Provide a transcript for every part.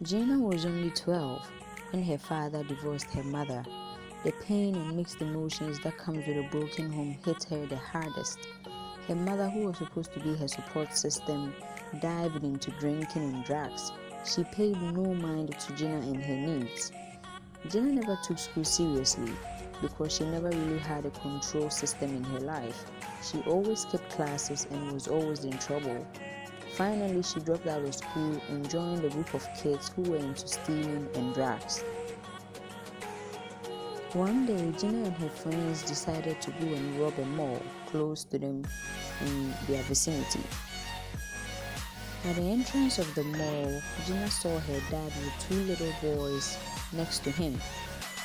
Gina was only 12 when her father divorced her mother. The pain and mixed emotions that comes with a broken home hit her the hardest. Her mother, who was supposed to be her support system, dived into drinking and drugs. She paid no mind to Gina and her needs. Gina never took school seriously because she never really had a control system in her life. She always skipped classes and was always in trouble. Finally, she dropped out of school and joined a group of kids who were into stealing and drugs. One day, Gina and her friends decided to go and rob a mall close to them in their vicinity. At the entrance of the mall, Gina saw her dad with two little boys next to him.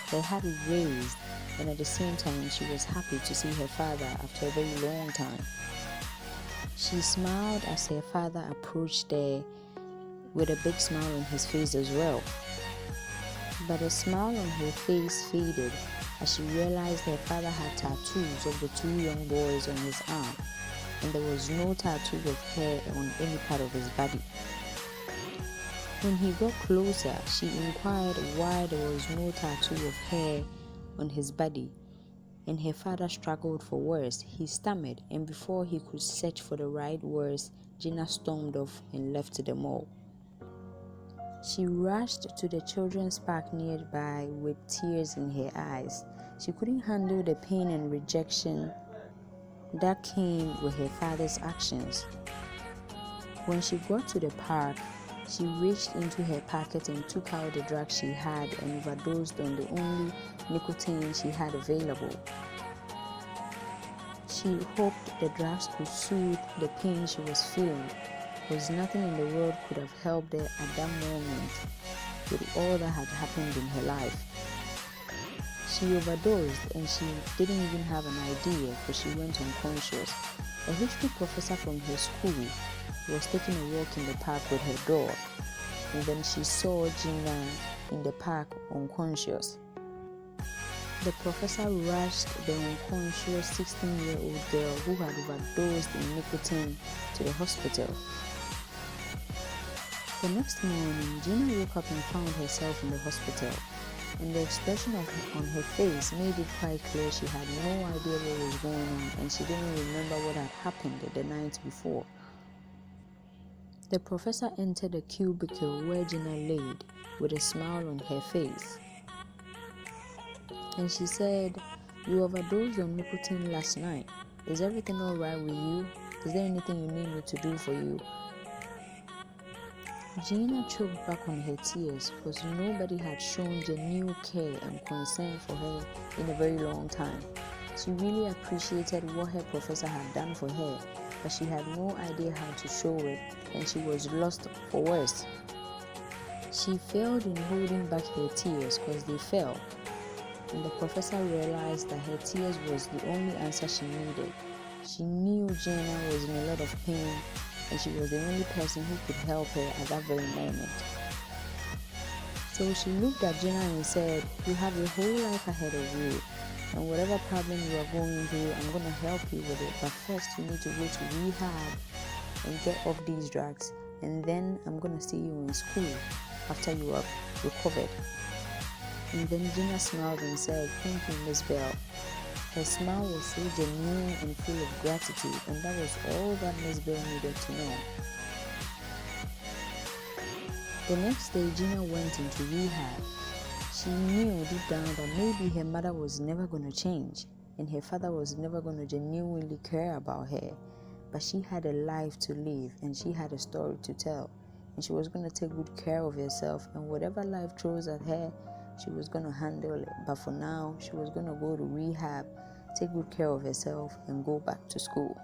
Her heart raised, and at the same time, she was happy to see her father after a very long time. She smiled as her father approached her with a big smile on his face as well. But the smile on her face faded as she realized her father had tattoos of the two young boys on his arm, and there was no tattoo of hair on any part of his body. When he got closer, she inquired why there was no tattoo of hair on his body, and her father struggled for words. He stammered, and before he could search for the right words, Gina stormed off and left the mall. She rushed to the children's park nearby with tears in her eyes. She couldn't handle the pain and rejection that came with her father's actions. When she got to the park, she reached into her pocket and took out the drug she had and overdosed on the only nicotine she had available. She hoped the drugs could soothe the pain she was feeling, because nothing in the world could have helped her at that moment with all that had happened in her life. She overdosed and she didn't even have an idea because she went unconscious. A history professor from her school was taking a walk in the park with her dog, and then she saw Gina in the park unconscious. The professor rushed the unconscious 16-year-old girl who had overdosed in nicotine to the hospital. The next morning, Gina woke up and found herself in the hospital, and the expression on her face made it quite clear she had no idea what was going on, and she didn't remember what had happened the night before. The professor entered the cubicle where Gina laid with a smile on her face, and she said, "You overdosed on nicotine last night. Is everything all right with you? Is there anything you need me to do for you?" Gina choked back on her tears because nobody had shown genuine care and concern for her in a very long time. She really appreciated what her professor had done for her, but she had no idea how to show it, and she was lost for words. She failed in holding back her tears because they fell, and the professor realized that her tears was the only answer she needed. She knew Gina was in a lot of pain, and she was the only person who could help her at that very moment. So she looked at Gina and said, "You have your whole life ahead of you, and whatever problem you are going through, I'm going to help you with it. But first, you need to go to rehab and get off these drugs, and then I'm going to see you in school after you are recovered." And then Gina smiled and said, "Thank you, Miss Bell." Her smile was so genuine and full of gratitude, and that was all that Miss Bell needed to know. The next day, Gina went into rehab. She knew deep down that maybe her mother was never going to change, and her father was never going to genuinely care about her. But she had a life to live, and she had a story to tell, and she was going to take good care of herself, and whatever life throws at her, she was going to handle it. But for now, she was going to go to rehab, take good care of herself, and go back to school.